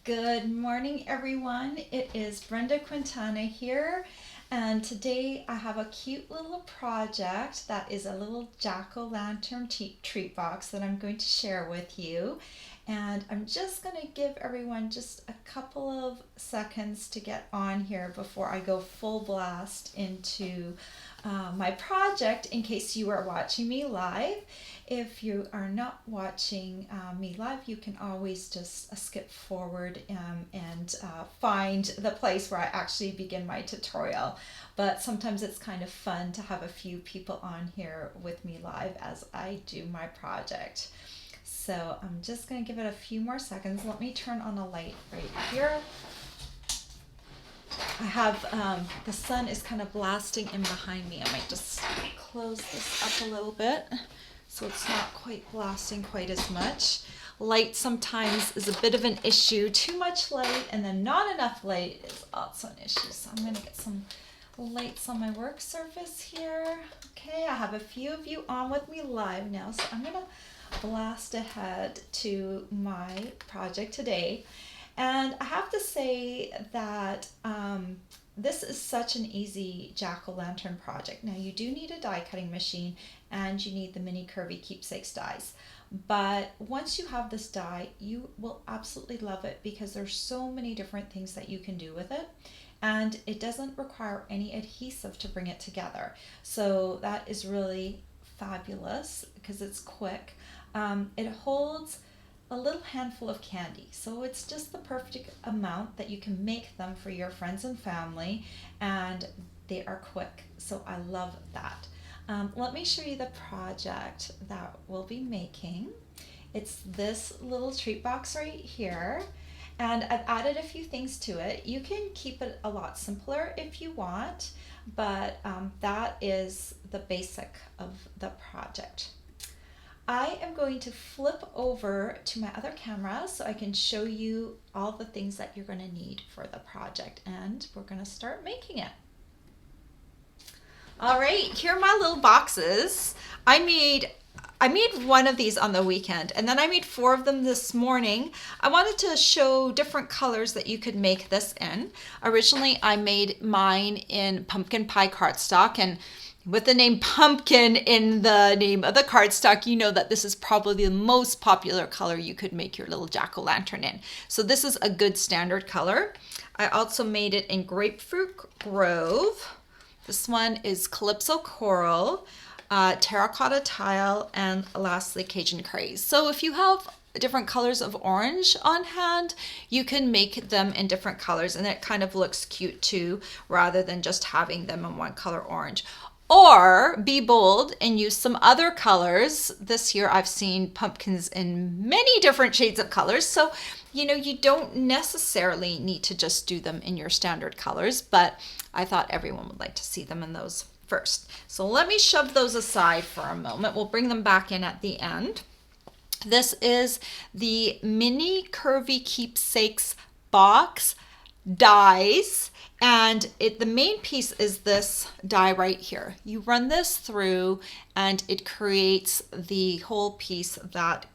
Good morning, everyone. It is Brenda Quintana here, and today I have a cute little project that is a little jack-o'-lantern treat box that I'm going to share with you. And I'm just going to give everyone just a couple of seconds to get on here before I go full blast into my project in case you are watching me live. If you are not watching me live, you can always just skip forward and find the place where I actually begin my tutorial. But sometimes it's kind of fun to have a few people on here with me live as I do my project. So I'm just going to give it a few more seconds. Let me turn on a light right here. I have, the sun is kind of blasting in behind me. I might just close this up a little bit so it's not quite blasting quite as much. Light sometimes is a bit of an issue. Too much light and then not enough light is also an issue. So I'm going to get some lights on my work surface here. Okay, I have a few of you on with me live now, so I'm going to blast ahead to my project today. And I have to say that this is such an easy jack-o'-lantern project. Now you do need a die cutting machine and you need the mini Curvy Keepsakes dies. But once you have this die, you will absolutely love it because there's so many different things that you can do with it. And it doesn't require any adhesive to bring it together. So that is really fabulous because it's quick. It holds a little handful of candy, so it's just the perfect amount that you can make them for your friends and family, and they are quick, so I love that. Let me show you the project that we'll be making. It's this little treat box right here, and I've added a few things to it. You can keep it a lot simpler if you want, but that is the basic of the project. I am going to flip over to my other camera so I can show you all the things that you're going to need for the project, and we're going to start making it. All right, here are my little boxes. I made one of these on the weekend, and then I made 4 of them this morning. I wanted to show different colors that you could make this in. Originally, I made mine in pumpkin pie cardstock, and with the name pumpkin in the name of the cardstock, you know that this is probably the most popular color you could make your little jack-o'-lantern in. So this is a good standard color. I also made it in Grapefruit Grove. This one is Calypso Coral, Terracotta Tile, and lastly Cajun Craze. So if you have different colors of orange on hand, you can make them in different colors, and it kind of looks cute too, rather than just having them in one color orange. Or be bold and use some other colors. This year I've seen pumpkins in many different shades of colors. So, you don't necessarily need to just do them in your standard colors, but I thought everyone would like to see them in those first. So let me shove those aside for a moment. We'll bring them back in at the end. This is the mini Curvy Keepsakes box dies. And the main piece is this die right here. You run this through and it creates the whole piece that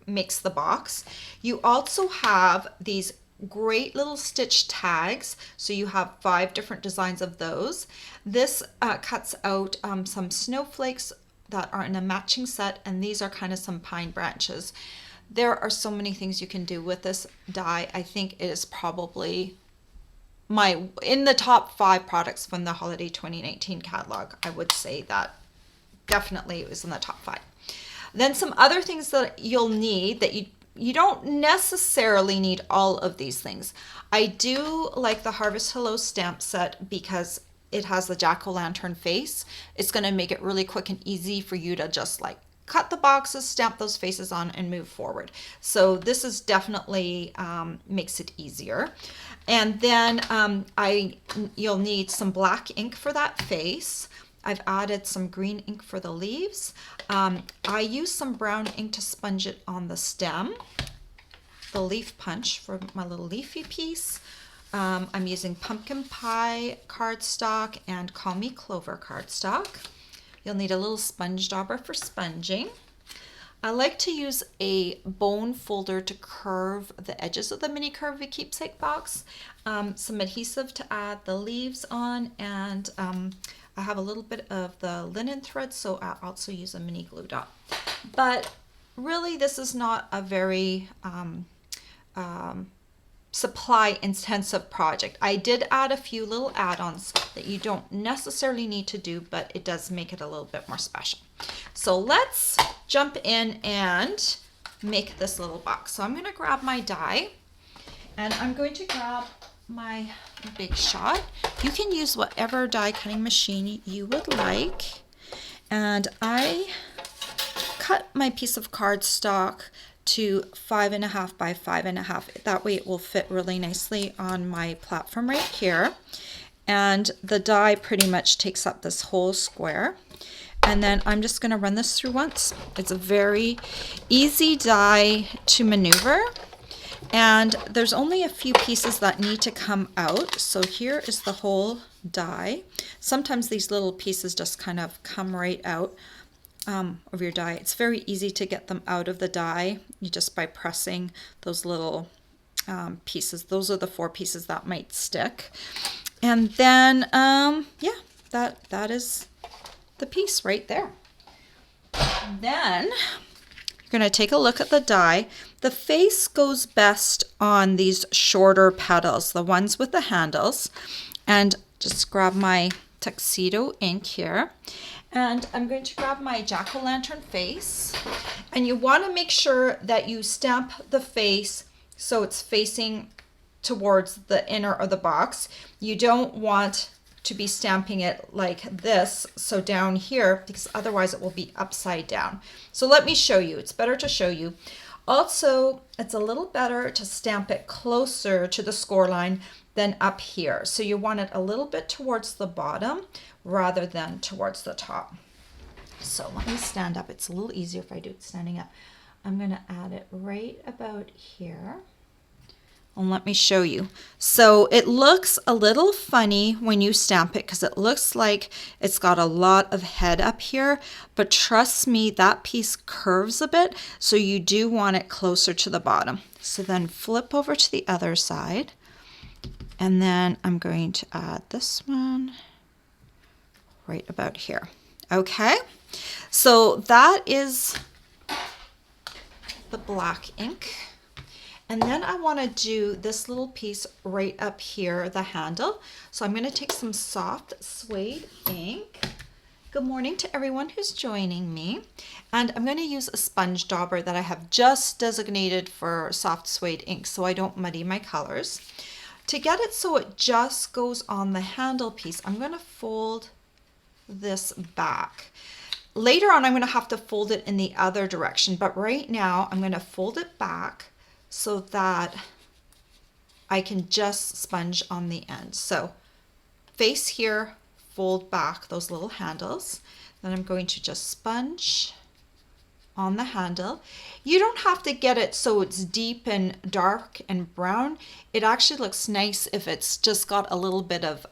makes the box. You also have these great little stitch tags. So you have 5 different designs of those. This cuts out some snowflakes that are in a matching set, and these are kind of some pine branches. There are so many things you can do with this die. I think it is probably in the top 5 products from the holiday 2019 catalog. I would say that definitely it was in the top 5. Then some other things that you'll need that you don't necessarily need all of these things. I do like the Harvest Hello stamp set because it has the jack-o'-lantern face. It's going to make it really quick and easy for you to just cut the boxes, stamp those faces on, and move forward. So this is definitely makes it easier. And then you'll need some black ink for that face. I've added some green ink for the leaves. I use some brown ink to sponge it on the stem. The leaf punch for my little leafy piece. I'm using pumpkin pie cardstock and Call Me Clover cardstock. You'll need a little sponge dauber for sponging. I like to use a bone folder to curve the edges of the mini Curvy keepsake box, some adhesive to add the leaves on, and I have a little bit of the linen thread, so I also use a mini glue dot. But really, this is not a very supply intensive project. I did add a few little add-ons that you don't necessarily need to do, but it does make it a little bit more special. So let's jump in and make this little box. So I'm going to grab my die, and I'm going to grab my Big Shot. You can use whatever die cutting machine you would like. And I cut my piece of cardstock to 5.5 by 5.5. That way it will fit really nicely on my platform right here. And the die pretty much takes up this whole square. And then I'm just going to run this through once. It's a very easy die to maneuver. And there's only a few pieces that need to come out. So here is the whole die. Sometimes these little pieces just kind of come right out of your die. It's very easy to get them out of the die just by pressing those little pieces. Those are the 4 pieces that might stick. And then, yeah, that is the piece right there. Then you're going to take a look at the die. The face goes best on these shorter petals, the ones with the handles. And just grab my tuxedo ink here. And I'm going to grab my jack-o'-lantern face. And you want to make sure that you stamp the face so it's facing towards the inner of the box. You don't want to be stamping it like this, so down here, because otherwise it will be upside down. So let me show you. It's better to show you. Also, it's a little better to stamp it closer to the score line than up here. So you want it a little bit towards the bottom rather than towards the top. So let me stand up. It's a little easier if I do it standing up. I'm going to add it right about here. And let me show you. So it looks a little funny when you stamp it because it looks like it's got a lot of head up here, but trust me, that piece curves a bit, so you do want it closer to the bottom. So then flip over to the other side, and then I'm going to add this one right about here. Okay, so that is the black ink. And then I want to do this little piece right up here, the handle. So I'm going to take some soft suede ink. Good morning to everyone who's joining me. And I'm going to use a sponge dauber that I have just designated for soft suede ink so I don't muddy my colors. To get it so it just goes on the handle piece, I'm going to fold this back. Later on, I'm going to have to fold it in the other direction, but right now I'm going to fold it back so that I can just sponge on the end. So face here, fold back those little handles. Then I'm going to just sponge on the handle. You don't have to get it so it's deep and dark and brown. It actually looks nice if it's just got a little bit of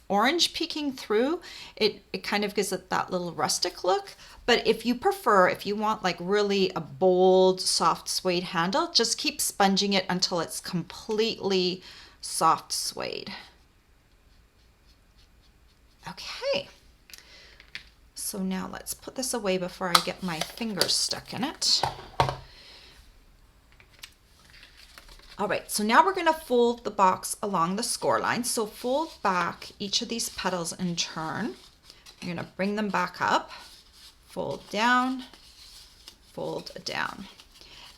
orange peeking through. It kind of gives it that little rustic look. But if you prefer, if you want like really a bold, soft suede handle, just keep sponging it until it's completely soft suede. Okay. So now let's put this away before I get my fingers stuck in it. All right, so now we're going to fold the box along the score line. So fold back each of these petals in turn. You're going to bring them back up, fold down,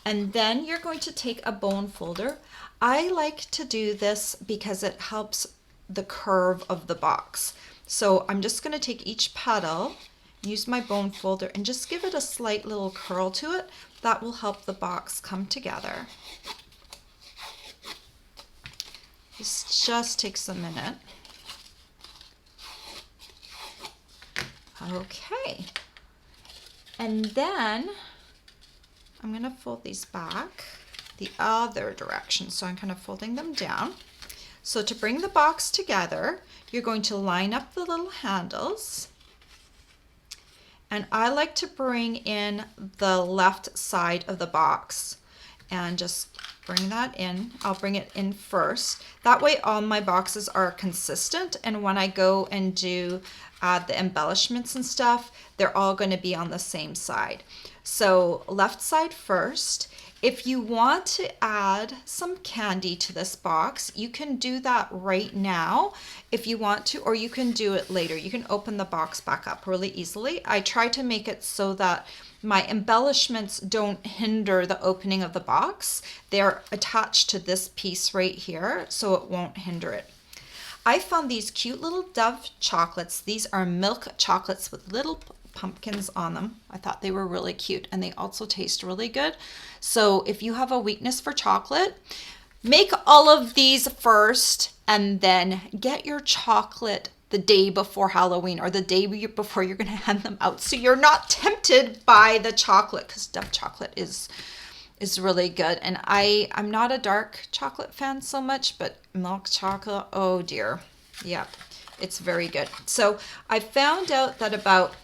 and then you're going to take a bone folder. I like to do this because it helps the curve of the box. So I'm just going to take each petal, use my bone folder, and just give it a slight little curl to it. That will help the box come together. This just takes a minute. Okay. And then I'm going to fold these back the other direction. So I'm kind of folding them down. So to bring the box together, you're going to line up the little handles. And I like to bring in the left side of the box and just bring that in. I'll bring it in first. That way all my boxes are consistent, and when I go and do the embellishments and stuff, they're all going to be on the same side. So left side first. If you want to add some candy to this box, you can do that right now if you want to, or you can do it later. You can open the box back up really easily. I try to make it so that my embellishments don't hinder the opening of the box. They're attached to this piece right here, so it won't hinder it. I found these cute little Dove chocolates. These are milk chocolates with little pumpkins on them. I thought they were really cute, and they also taste really good. So if you have a weakness for chocolate, make all of these first and then get your chocolate the day before Halloween or the day before you're going to hand them out, so you're not tempted by the chocolate, because Dove chocolate is really good. And I'm not a dark chocolate fan so much, but milk chocolate, oh dear. Yep, it's very good. So I found out that about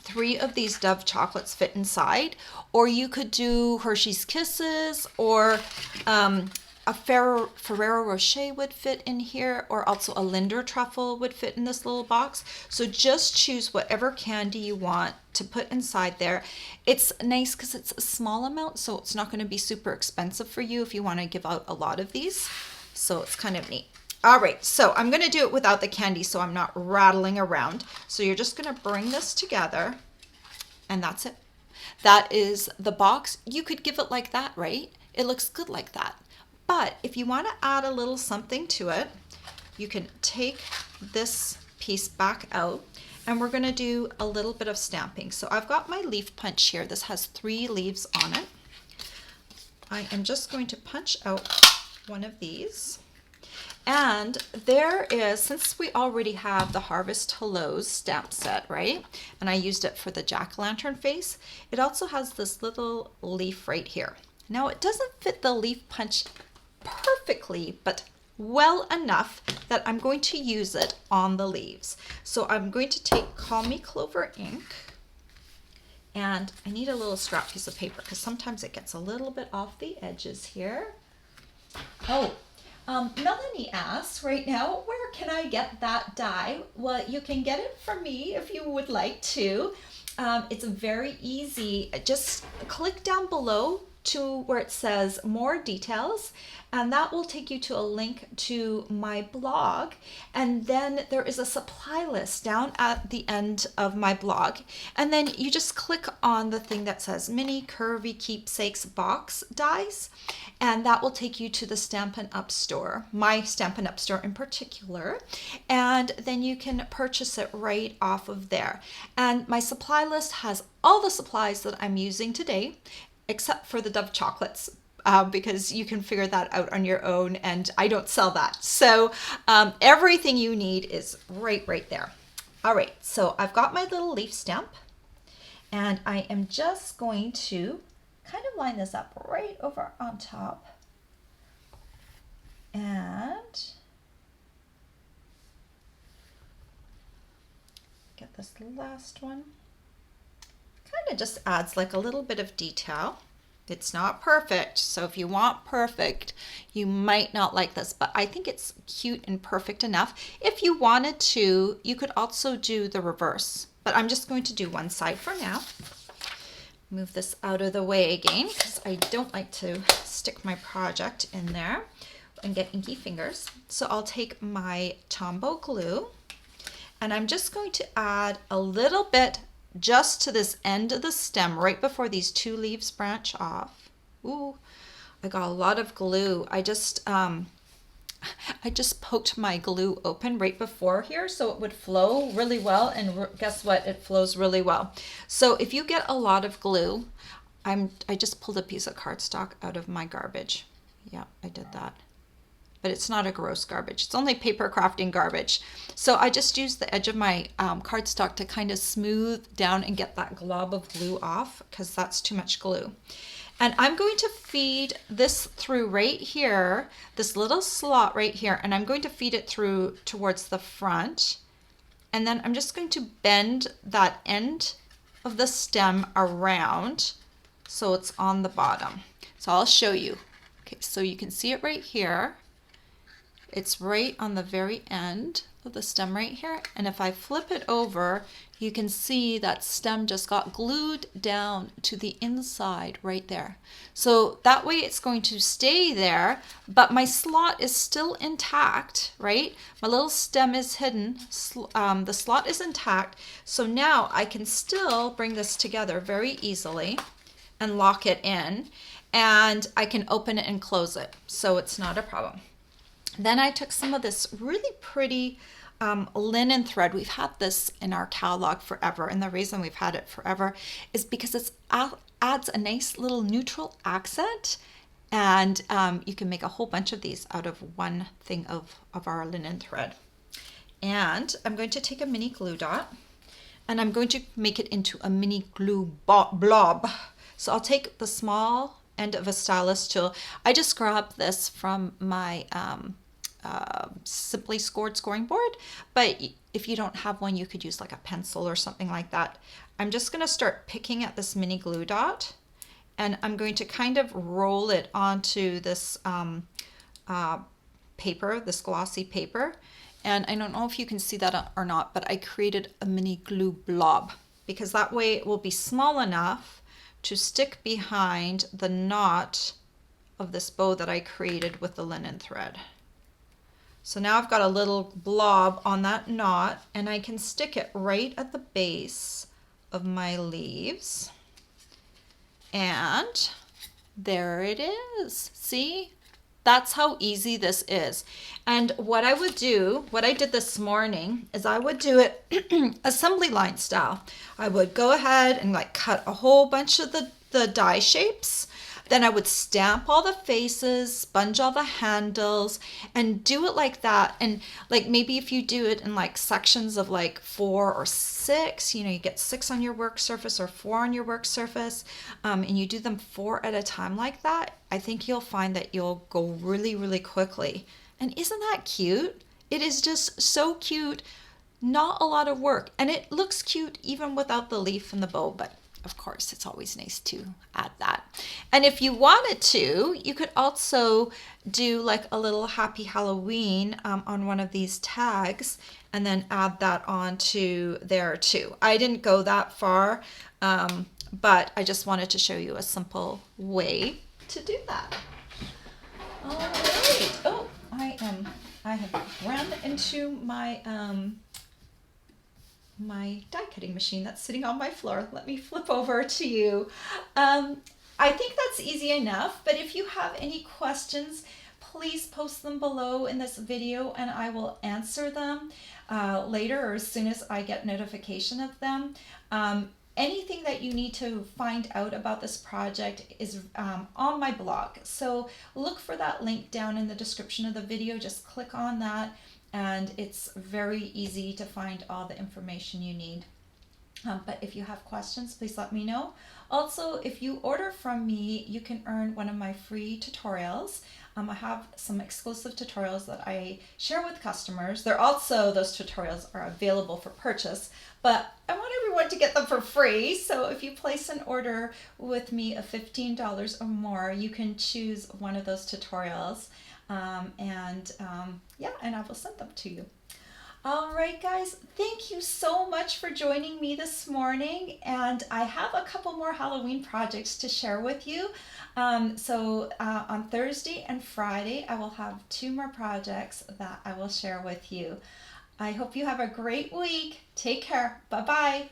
3 of these Dove chocolates fit inside, or you could do Hershey's Kisses, or a Ferrero Rocher would fit in here, or also a Linder truffle would fit in this little box. So just choose whatever candy you want to put inside there. It's nice because it's a small amount, so it's not going to be super expensive for you if you want to give out a lot of these. So it's kind of neat. All right, so I'm going to do it without the candy so I'm not rattling around. So you're just going to bring this together, and that's it. That is the box. You could give it like that, right? It looks good like that. But if you want to add a little something to it, you can take this piece back out, and we're going to do a little bit of stamping. So I've got my leaf punch here. This has 3 leaves on it. I am just going to punch out one of these. And there is, since we already have the Harvest Hellos stamp set, right? And I used it for the jack-o'-lantern face. It also has this little leaf right here. Now it doesn't fit the leaf punch perfectly, but well enough that I'm going to use it on the leaves. So I'm going to take Call Me Clover ink, and I need a little scrap piece of paper because sometimes it gets a little bit off the edges here. Oh, Melanie asks right now, where can I get that die? Well, you can get it from me if you would like to. It's very easy. Just click down below to where it says more details, and that will take you to a link to my blog. And then there is a supply list down at the end of my blog, and then you just click on the thing that says mini curvy keepsakes box dies, and that will take you to the Stampin' Up store, my Stampin' Up store in particular, and then you can purchase it right off of there. And my supply list has all the supplies that I'm using today, except for the Dove chocolates, because you can figure that out on your own, and I don't sell that. So everything you need is right there. All right, so I've got my little leaf stamp, and I am just going to kind of line this up right over on top, and get this last one. Kind of just adds like a little bit of detail. It's not perfect, so if you want perfect, you might not like this, but I think it's cute and perfect enough. If you wanted to, you could also do the reverse, but I'm just going to do one side for now. Move this out of the way again, because I don't like to stick my project in there and get inky fingers. So I'll take my Tombow glue, and I'm just going to add a little bit just to this end of the stem right before these 2 leaves branch off. Ooh, I got a lot of glue. I just poked my glue open right before here so it would flow really well, and guess what? It flows really well. So if you get a lot of glue, I just pulled a piece of cardstock out of my garbage. Yeah, I did that. But it's not a gross garbage. It's only paper crafting garbage. So I just used the edge of my cardstock to kind of smooth down and get that glob of glue off, because that's too much glue. And I'm going to feed this through right here, this little slot right here, and I'm going to feed it through towards the front. And then I'm just going to bend that end of the stem around so it's on the bottom. So I'll show you. Okay, so you can see it right here. It's right on the very end of the stem right here. And if I flip it over, you can see that stem just got glued down to the inside right there. So that way it's going to stay there, but my slot is still intact, right? My little stem is hidden. The slot is intact. So now I can still bring this together very easily and lock it in, and I can open it and close it. So it's not a problem. Then I took some of this really pretty linen thread. We've had this in our catalog forever, and the reason we've had it forever is because it adds a nice little neutral accent, and you can make a whole bunch of these out of one thing of our linen thread. And I'm going to take a mini glue dot, and I'm going to make it into a mini glue blob. So I'll take the small end of a stylus tool. I just grabbed this from my Simply Scored scoring board, but if you don't have one, you could use like a pencil or something like that. I'm just going to start picking at this mini glue dot, and I'm going to kind of roll it onto this paper, this glossy paper. And I don't know if you can see that or not, but I created a mini glue blob because that way it will be small enough to stick behind the knot of this bow that I created with the linen thread. So now I've got a little blob on that knot, and I can stick it right at the base of my leaves. And there it is. See? That's how easy this is. And what I would do, what I did this morning, is I would do it assembly line style. I would go ahead and like cut a whole bunch of the die shapes. Then I would stamp all the faces, sponge all the handles, and do it like that. And like maybe if you do it in like sections of like 4 or 6, you know, you get 6 on your work surface or 4 on your work surface, and you do them 4 at a time like that, I think you'll find that you'll go really, really quickly. And isn't that cute? It is just so cute. Not a lot of work. And it looks cute even without the leaf and the bow, but of course, it's always nice to add that. And if you wanted to, you could also do like a little Happy Halloween on one of these tags and then add that onto there too. I didn't go that far, but I just wanted to show you a simple way to do that. All right. Oh, I have run into my my die cutting machine that's sitting on my floor. Let me flip over to you. I think that's easy enough, but if you have any questions, please post them below in this video and I will answer them later or as soon as I get notification of them. Anything that you need to find out about this project is on my blog. So look for that link down in the description of the video. Just click on that. And it's very easy to find all the information you need. But if you have questions, please let me know. Also, if you order from me, you can earn one of my free tutorials. I have some exclusive tutorials that I share with customers. Those tutorials are available for purchase, but I want everyone to get them for free. So if you place an order with me of $15 or more, you can choose one of those tutorials. And I will send them to you. All right, guys, thank you so much for joining me this morning. And I have a couple more Halloween projects to share with you. So on Thursday and Friday, I will have 2 more projects that I will share with you. I hope you have a great week. Take care. Bye-bye.